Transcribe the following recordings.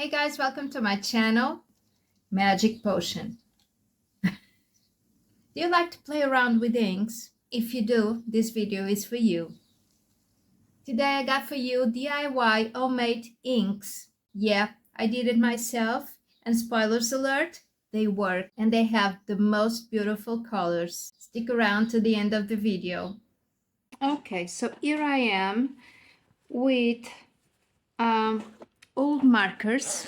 Hey guys, welcome to my channel, Magic Potion. Do you like to play around with inks? If you do, this video is for you. Today I got for you DIY homemade inks. Yeah, I did it myself, and spoilers alert, they work and they have the most beautiful colors. Stick around to the end of the video. Okay, so here I am with old markers,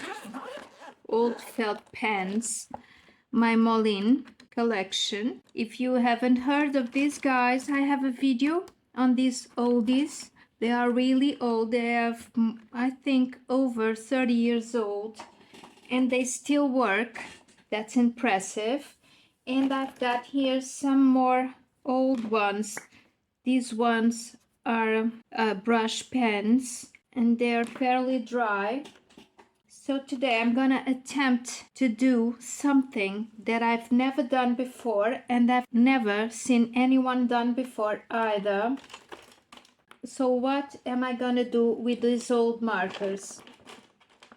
old felt pens, my Moline collection. If you haven't heard of these guys, I have a video on these oldies. They are really old. They have, I think, over 30 years old, and they still work. That's impressive. And I've got here some more old ones. These ones are brush pens, and they're fairly dry. So today I'm gonna attempt to do something that I've never done before, and I've never seen anyone done before either. So what am I gonna do with these old markers?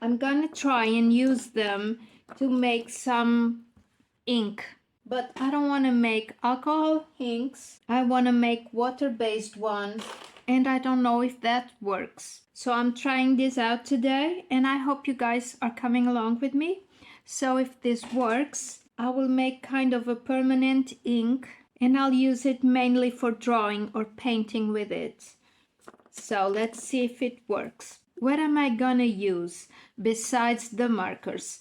I'm gonna try and use them to make some ink, but I don't want to make alcohol inks. I want to make water-based ones, and I don't know if that works. So I'm trying this out today, and I hope you guys are coming along with me. So if this works, I will make kind of a permanent ink, and I'll use it mainly for drawing or painting with it. So let's see if it works. What am I gonna use besides the markers?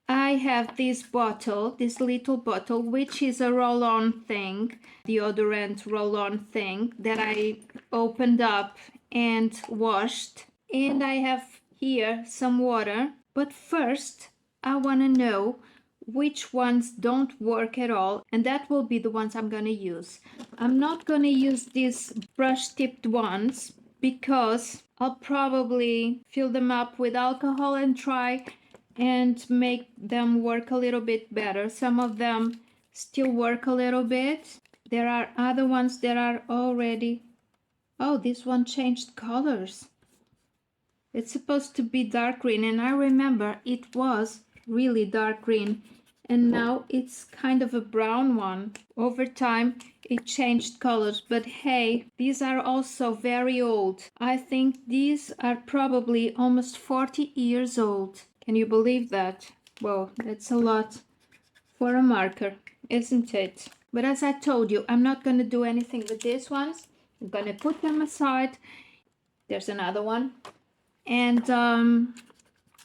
I have this bottle, this little bottle, which is a roll-on thing, deodorant roll-on thing that I opened up and washed. And I have here some water. But first, I want to know which ones don't work at all, and that will be the ones I'm going to use. I'm not going to use these brush-tipped ones because I'll probably fill them up with alcohol and try and make them work a little bit better. Some of them still work a little bit. There are other ones that are already... Oh, this one changed colors. It's supposed to be dark green, and I remember it was really dark green, and now it's kind of a brown one. Over time it changed colors, but hey, these are also very old. I think these are probably almost 40 years old. Can you believe that? Whoa, that's a lot for a marker, isn't it? But as I told you, I'm not going to do anything with these ones. I'm going to put them aside. There's another one. And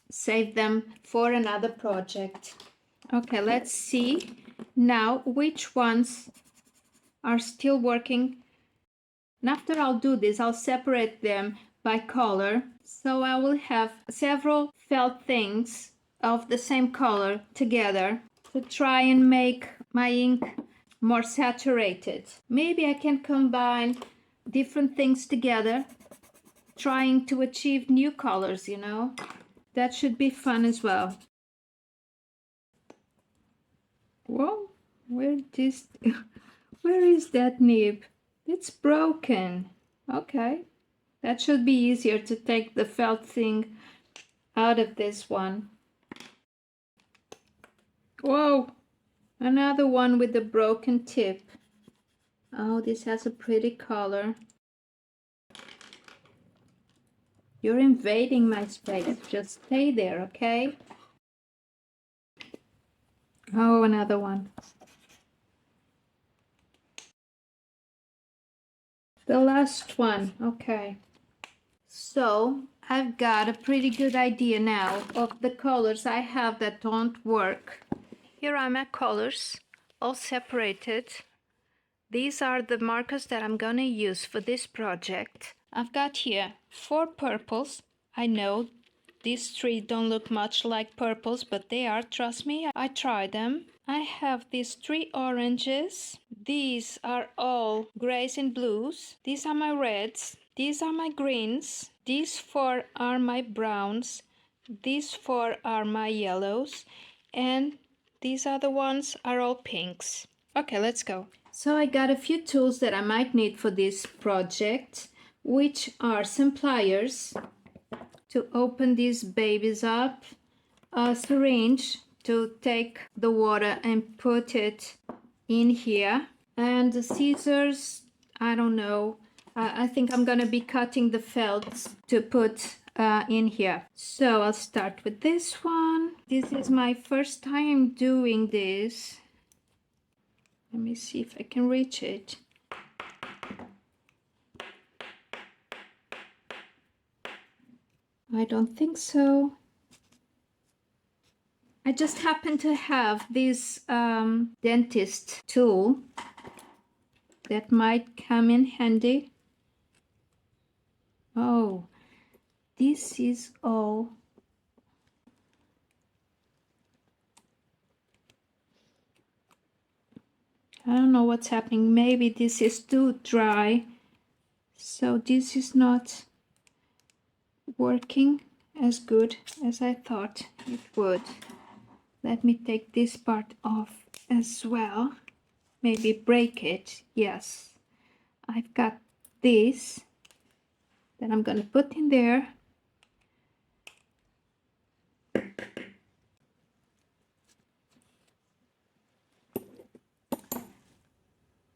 save them for another project. Okay, let's see now which ones are still working. And after I'll do this, I'll separate them by color. So I will have several felt things of the same color together to try and make my ink more saturated. Maybe I can combine different things together, trying to achieve new colors, you know. That should be fun as well. Whoa, where is that nib? It's broken. Okay. That should be easier to take the felt thing out of this one. Whoa, another one with a broken tip. Oh, this has a pretty color. You're invading my space. Just stay there, okay? Oh, another one. The last one, okay. So I've got a pretty good idea now of the colors I have that don't work. Here are my colors, all separated. These are the markers that I'm gonna use for this project. I've got here 4 purples. I know these 3 don't look much like purples, but they are, trust me, I tried them. I have these 3 oranges. These are all grays and blues. These are my reds. These are my greens. These 4 are my browns. These 4 are my yellows. And these other ones are all pinks. Okay, let's go. So I got a few tools that I might need for this project, which are some pliers. to open these babies up, a syringe to take the water and put it in here, and the scissors, I don't know. I think I'm gonna be cutting the felts to put in here. So I'll start with this one. This is my first time doing this. Let me see if I can reach it. I don't think so. I just happen to have this dentist tool that might come in handy. Oh, this is all. I don't know what's happening. Maybe this is too dry. So this is not working as good as I thought it would. Let me take this part off as well. Maybe break it. Yes, I've got this that I'm gonna put in there.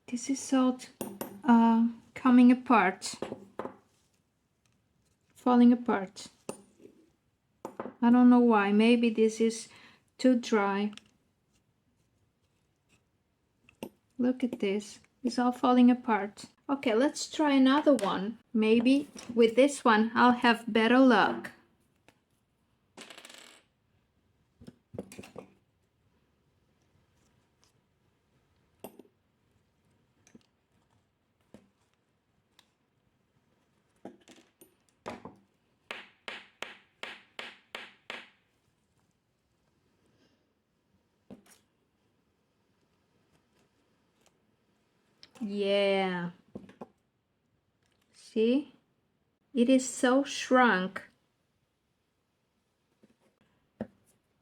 This is all coming apart, falling apart. I don't know why. Maybe this is too dry. Look at this. It's all falling apart. Okay, let's try another one. Maybe with this one I'll have better luck. Yeah. See? It is so shrunk.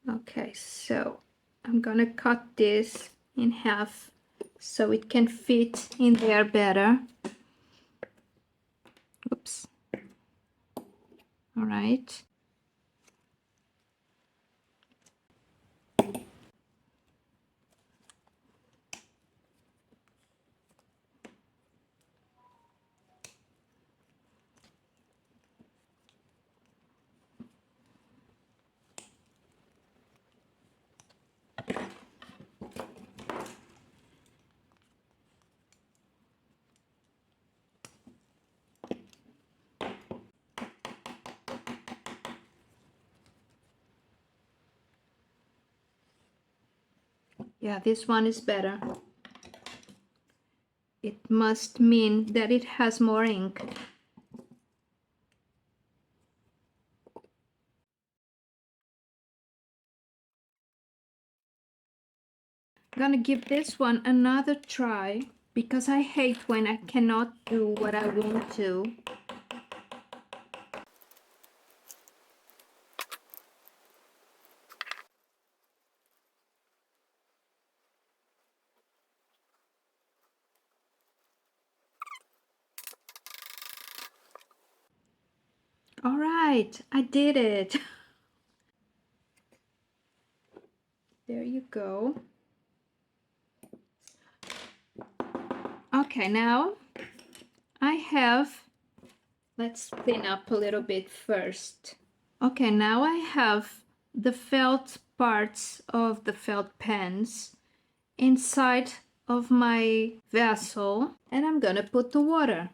Okay, so I'm gonna cut this in half so it can fit in there better. Oops. All right. Yeah, this one is better. It must mean that it has more ink. I'm gonna give this one another try because I hate when I cannot do what I want to. All right, I did it. There you go. Okay, now I have, let's clean up a little bit first. Okay, now I have the felt parts of the felt pens inside of my vessel, and I'm gonna put the water.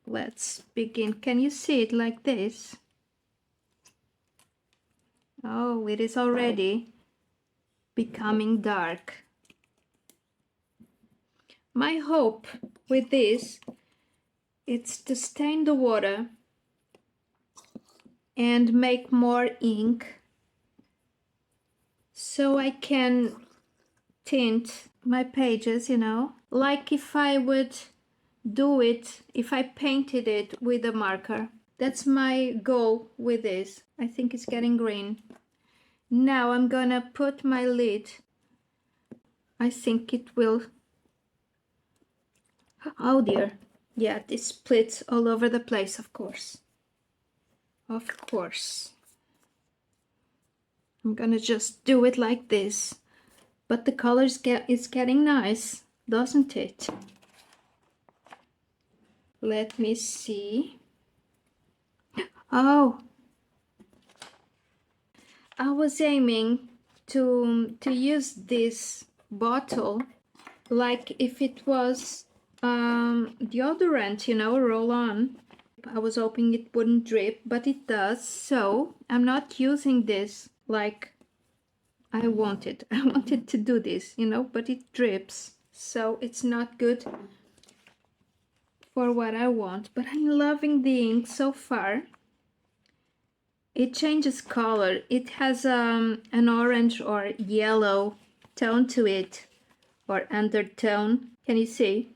Let's begin. Can you see it like this? Oh, it is already becoming dark. My hope with this is to stain the water and make more ink so I can tint my pages, you know, like if I would do it if I painted it with a marker. That's my goal with this. I think it's getting green. Now I'm gonna put my lid. I think it will. Oh dear, Yeah, this splits all over the place, of course. Of course. I'm gonna just do it like this. But the color is getting nice, doesn't it? Let me see. Oh, I was aiming to use this bottle like if it was deodorant, you know, roll on. I was hoping it wouldn't drip, but it does. So I'm not using this like I wanted. I wanted to do this, you know, but it drips. So it's not good for what I want. But I'm loving the ink so far. It changes color. It has an orange or yellow tone to it, or undertone. Can you see?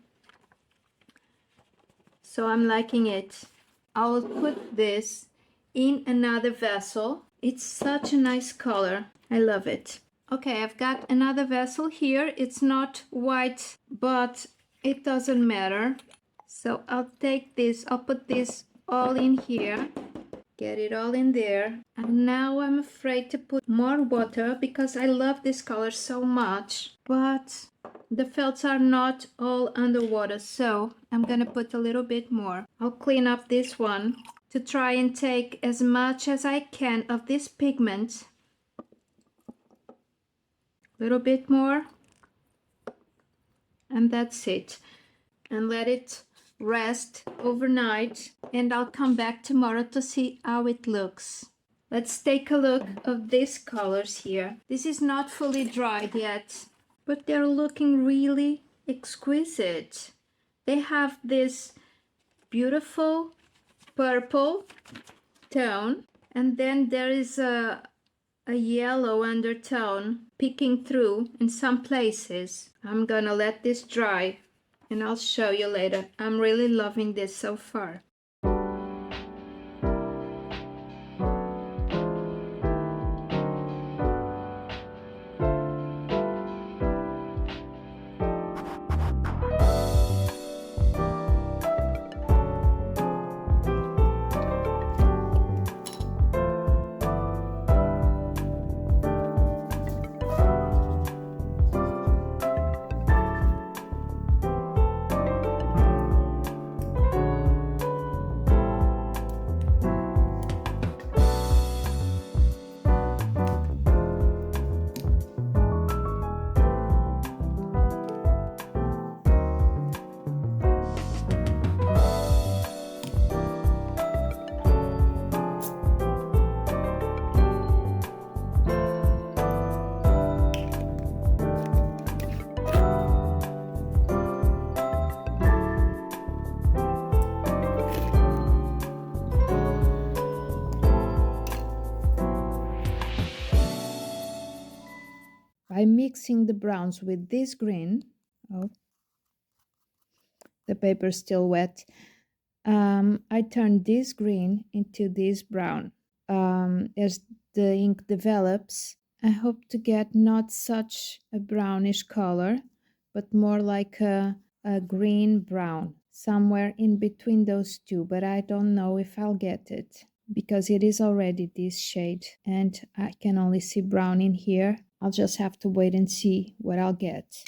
So I'm liking it. I'll put this in another vessel. It's such a nice color. I love it. Okay, I've got another vessel here. It's not white, but it doesn't matter. So I'll take this, I'll put this all in here. Get it all in there. And now I'm afraid to put more water because I love this color so much. But the felts are not all underwater, so I'm gonna put a little bit more. I'll clean up this one to try and take as much as I can of this pigment. A little bit more. And that's it. And let it rest overnight, and I'll come back tomorrow to see how it looks. Let's take a look of these colors here. This is not fully dried yet, but they're looking really exquisite. They have this beautiful purple tone, and then there is a yellow undertone peeking through in some places. I'm gonna let this dry and I'll show you later. I'm really loving this so far. By mixing the browns with this green, oh, the paper is still wet, I turn this green into this brown. As the ink develops, I hope to get not such a brownish color, but more like a green brown, somewhere in between those two, but I don't know if I'll get it because it is already this shade and I can only see brown in here. I'll just have to wait and see what I'll get.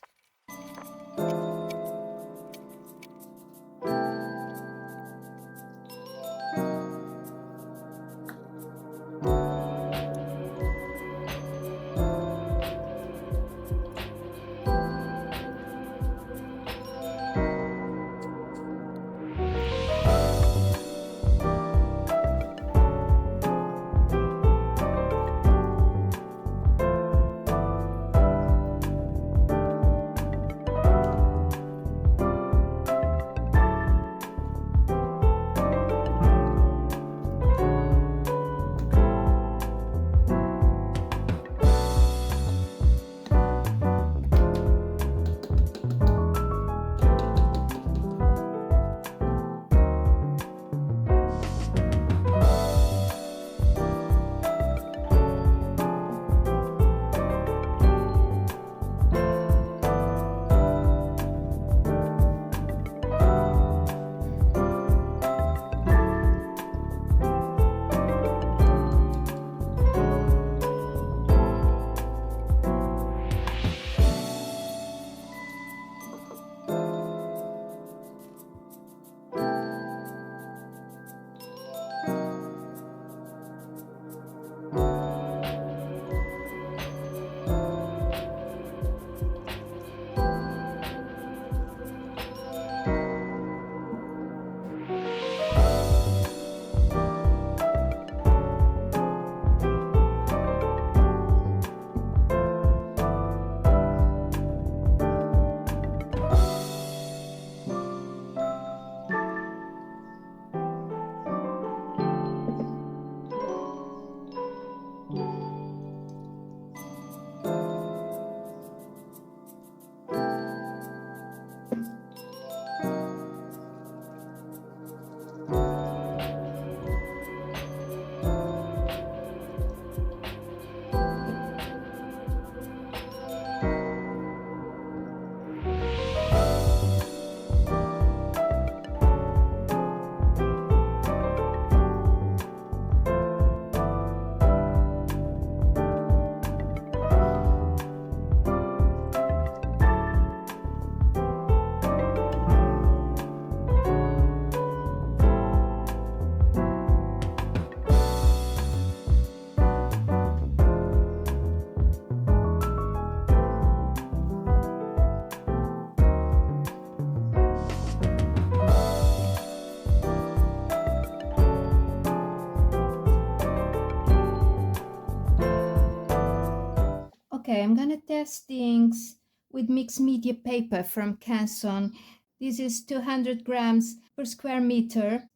Okay, I'm gonna test the inks with mixed media paper from Canson. This is 200 grams per square meter.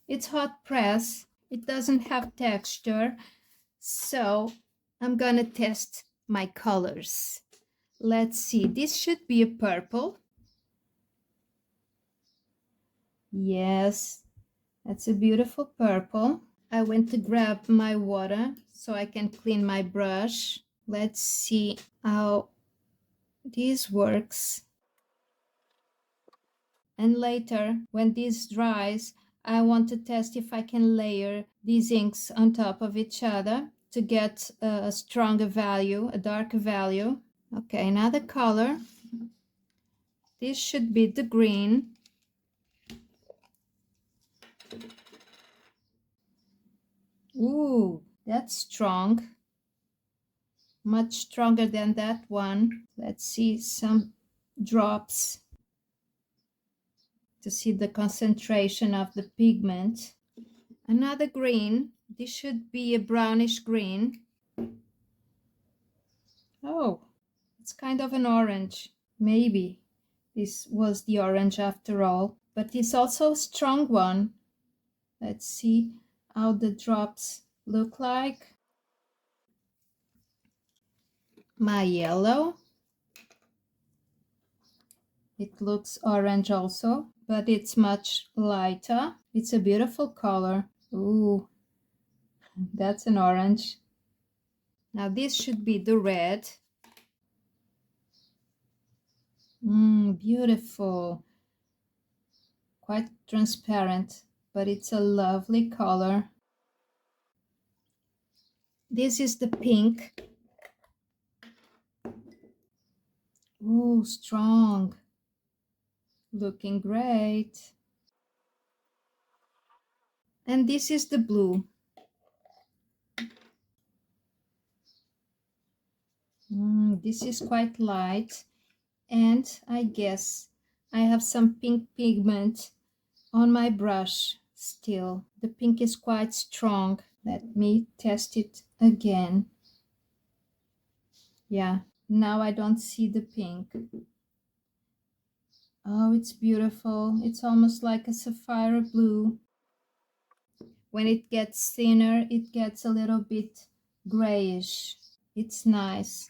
It's hot press. It doesn't have texture. So I'm gonna test my colors. Let's see, this should be a purple. Yes, that's a beautiful purple. I went to grab my water so I can clean my brush. Let's see how this works. And later, when this dries, I want to test if I can layer these inks on top of each other to get a stronger value, a darker value. Okay, another color. This should be the green. Ooh, that's strong. Much stronger than that one. Let's see some drops to see the concentration of the pigment. Another green. This should be a brownish green. Oh, it's kind of an orange. Maybe this was the orange after all, but it's also a strong one. Let's see how the drops look like. My yellow. It looks orange also, but it's much lighter. It's a beautiful color. Ooh, that's an orange. Now this should be the red. Beautiful. Quite transparent, but it's a lovely color. This is the pink. Oh, strong. Looking great. And this is the blue. This is quite light. And I guess I have some pink pigment on my brush still. The pink is quite strong. Let me test it again. Yeah, now I don't see the pink. Oh, it's beautiful. It's almost like a sapphire blue. When it gets thinner, it gets a little bit grayish. It's nice.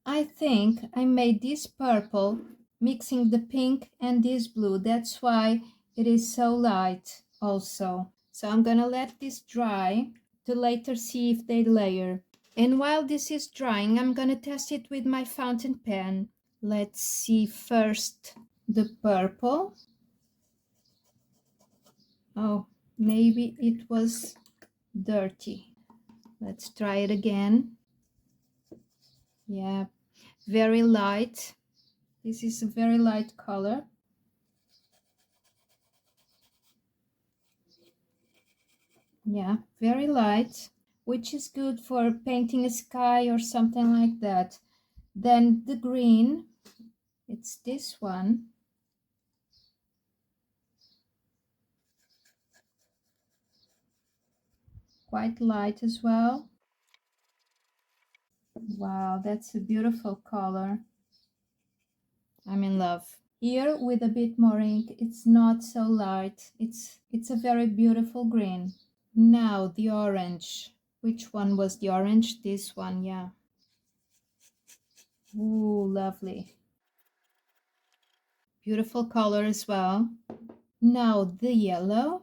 I think I made this purple mixing the pink and this blue. That's why it is so light also. So I'm gonna let this dry to later see if they layer. And while this is drying, I'm gonna test it with my fountain pen. Let's see first the purple. Oh, maybe it was dirty. Let's try it again. Yeah, very light. This is a very light color. Yeah, very light, which is good for painting a sky or something like that. Then the green, it's this one. Quite light as well. Wow, that's a beautiful color. I'm in love. Here with a bit more ink, it's not so light. It's a very beautiful green. Now the orange. Which one was the orange? This one, yeah. Ooh, lovely. Beautiful color as well. Now the yellow.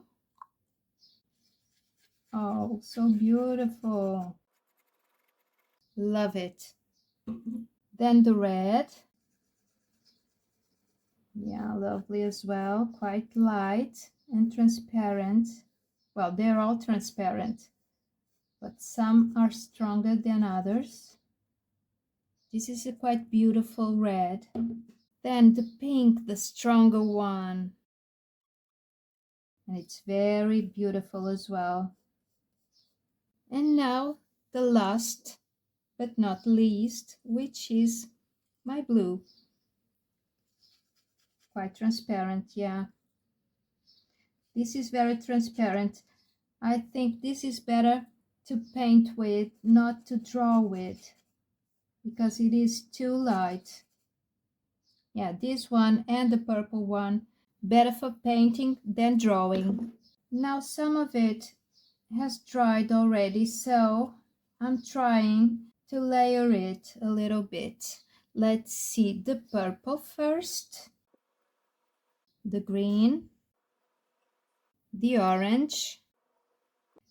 Oh, so beautiful. Love it. Then the red. Yeah, lovely as well. Quite light and transparent. Well, they're all transparent, but some are stronger than others. This is a quite beautiful red. Then the pink, the stronger one. And it's very beautiful as well. And now the last but not least, which is my blue. Quite transparent, yeah. This is very transparent. I think this is better to paint with, not to draw with, because it is too light. Yeah, this one and the purple one, better for painting than drawing. Now some of it has dried already, so I'm trying to layer it a little bit. Let's see the purple first, the green, the orange.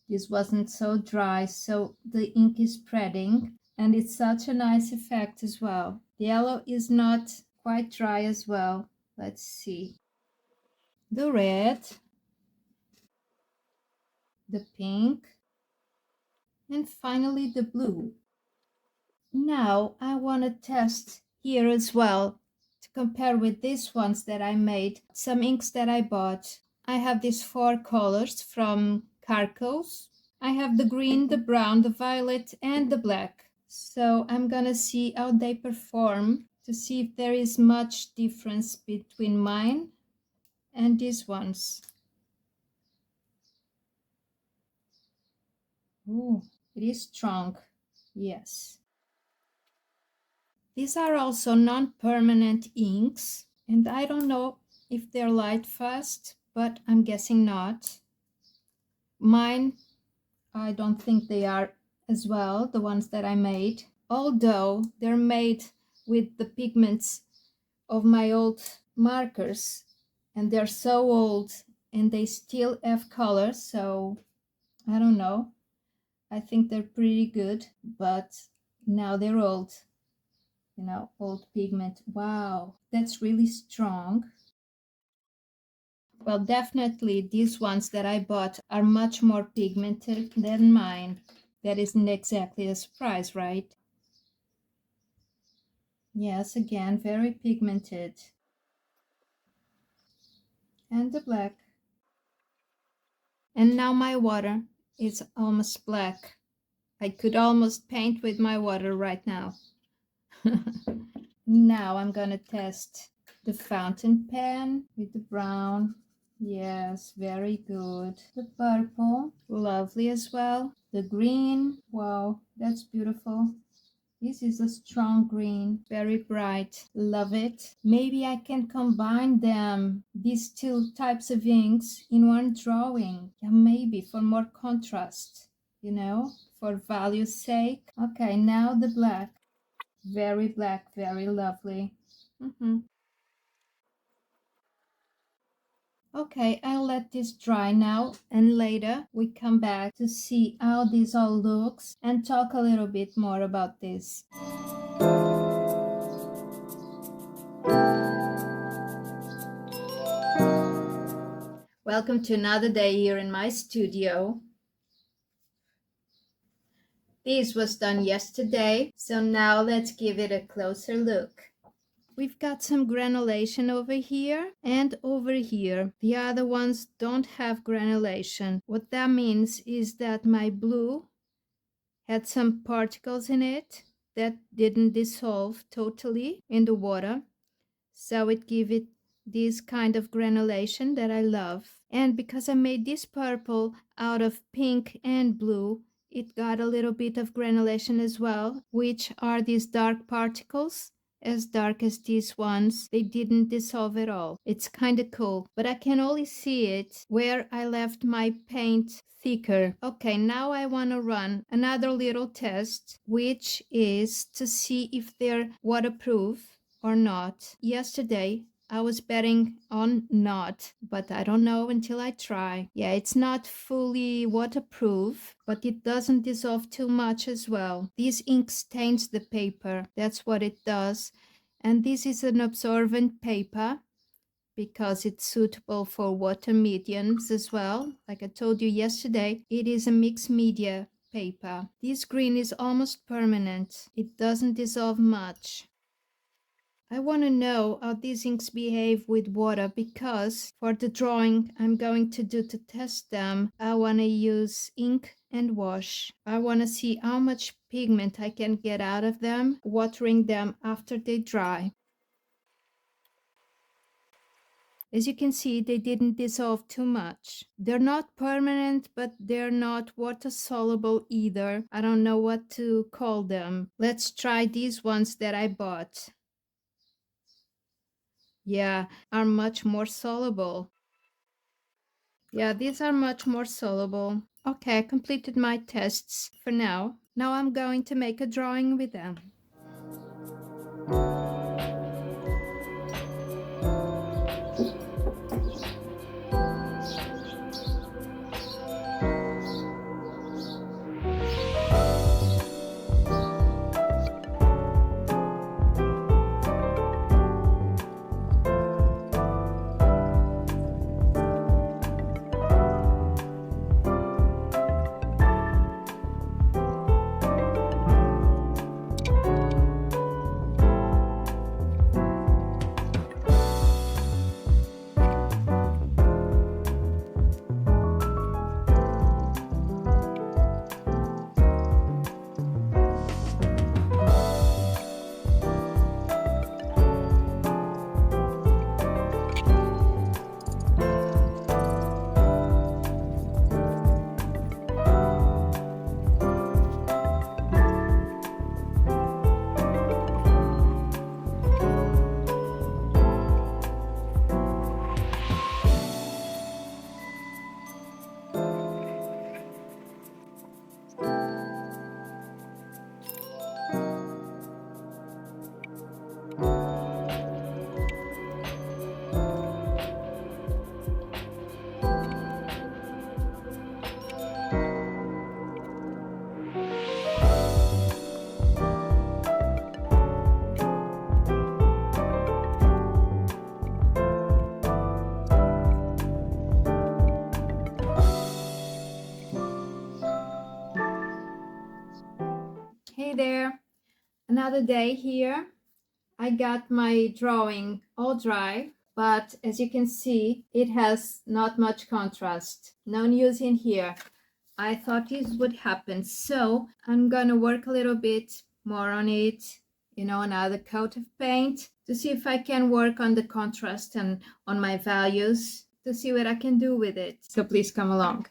This wasn't so dry, so the ink is spreading, and it's such a nice effect as well. The yellow is not quite dry as well. Let's see. The red, the pink, and finally the blue. Now I want to test here as well to compare with these ones that I made, some inks that I bought. I have these 4 colors from Carcos. I have the green, the brown, the violet, and the black. So I'm gonna see how they perform to see if there is much difference between mine and these ones. Oh, it is strong. Yes. These are also non-permanent inks, and I don't know if they're light fast, but I'm guessing not. Mine, I don't think they are as well, the ones that I made, although they're made with the pigments of my old markers, and they're so old and they still have color, so I don't know. I think they're pretty good, but now they're old. You know, old pigment. Wow, that's really strong. Well, definitely these ones that I bought are much more pigmented than mine. That isn't exactly a surprise, right? Yes, again, very pigmented. And the black. And now my water is almost black. I could almost paint with my water right now. Now I'm gonna test the fountain pen with the brown. Yes, very good. The purple, lovely as well. The green, wow, that's beautiful. This is a strong green, very bright. Love it. Maybe I can combine them, these 2 types of inks, in one drawing. Yeah, maybe for more contrast, you know, for value's sake. Okay, now the black. Very black, very lovely. Okay, I'll let this dry now, and later we come back to see how this all looks and talk a little bit more about this. Welcome to another day here in my studio. This was done yesterday, so now let's give it a closer look. We've got some granulation over here and over here. The other ones don't have granulation. What that means is that my blue had some particles in it that didn't dissolve totally in the water. So it gave it this kind of granulation that I love. And because I made this purple out of pink and blue, it got a little bit of granulation as well, which are these dark particles, as dark as these ones. They didn't dissolve at all. It's kind of cool, but I can only see it where I left my paint thicker. Okay, now I want to run another little test, which is to see if they're waterproof or not. Yesterday, I was betting on not, but I don't know until I try. Yeah, it's not fully waterproof, but it doesn't dissolve too much as well. This ink stains the paper. That's what it does. And this is an absorbent paper because it's suitable for water mediums as well. Like I told you yesterday, it is a mixed media paper. This green is almost permanent. It doesn't dissolve much. I want to know how these inks behave with water because for the drawing I'm going to do to test them, I want to use ink and wash. I want to see how much pigment I can get out of them, watering them after they dry. As you can see, they didn't dissolve too much. They're not permanent, but they're not water soluble either. I don't know what to call them. Let's try these ones that I bought. Yeah, are much more soluble. Yeah, these are much more soluble. Okay, I completed my tests for now. Now I'm going to make a drawing with them. Hey there, another day here. I got my drawing all dry, but as you can see, it has not much contrast. No news in here. I thought this would happen, so I'm gonna work a little bit more on it, another coat of paint to see if I can work on the contrast and on my values to see what I can do with it. So please come along.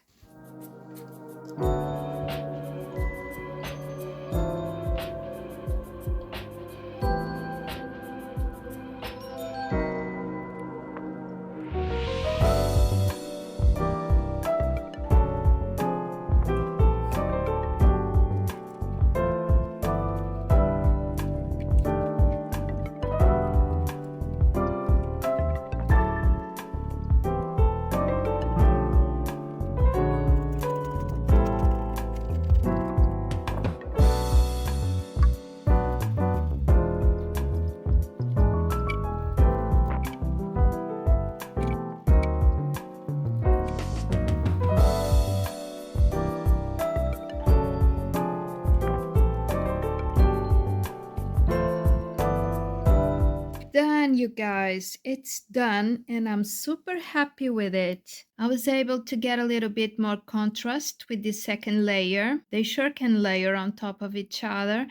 Done, you guys. It's done, and I'm super happy with it. I was able to get a little bit more contrast with the second layer. They sure can layer on top of each other.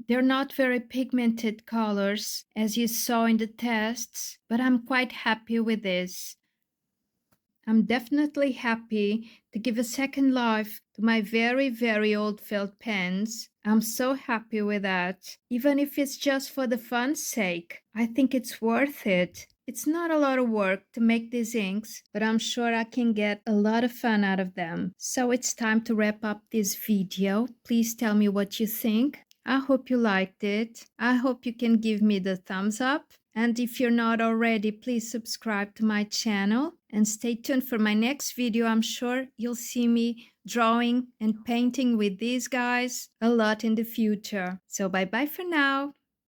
They're not very pigmented colors, as you saw in the tests, but I'm quite happy with this. I'm definitely happy to give a second life to my very, very old felt pens. I'm so happy with that. Even if it's just for the fun's sake, I think it's worth it. It's not a lot of work to make these inks, but I'm sure I can get a lot of fun out of them. So it's time to wrap up this video. Please tell me what you think. I hope you liked it. I hope you can give me the thumbs up. And if you're not already, please subscribe to my channel and stay tuned for my next video. I'm sure you'll see me drawing and painting with these guys a lot in the future. So bye-bye for now.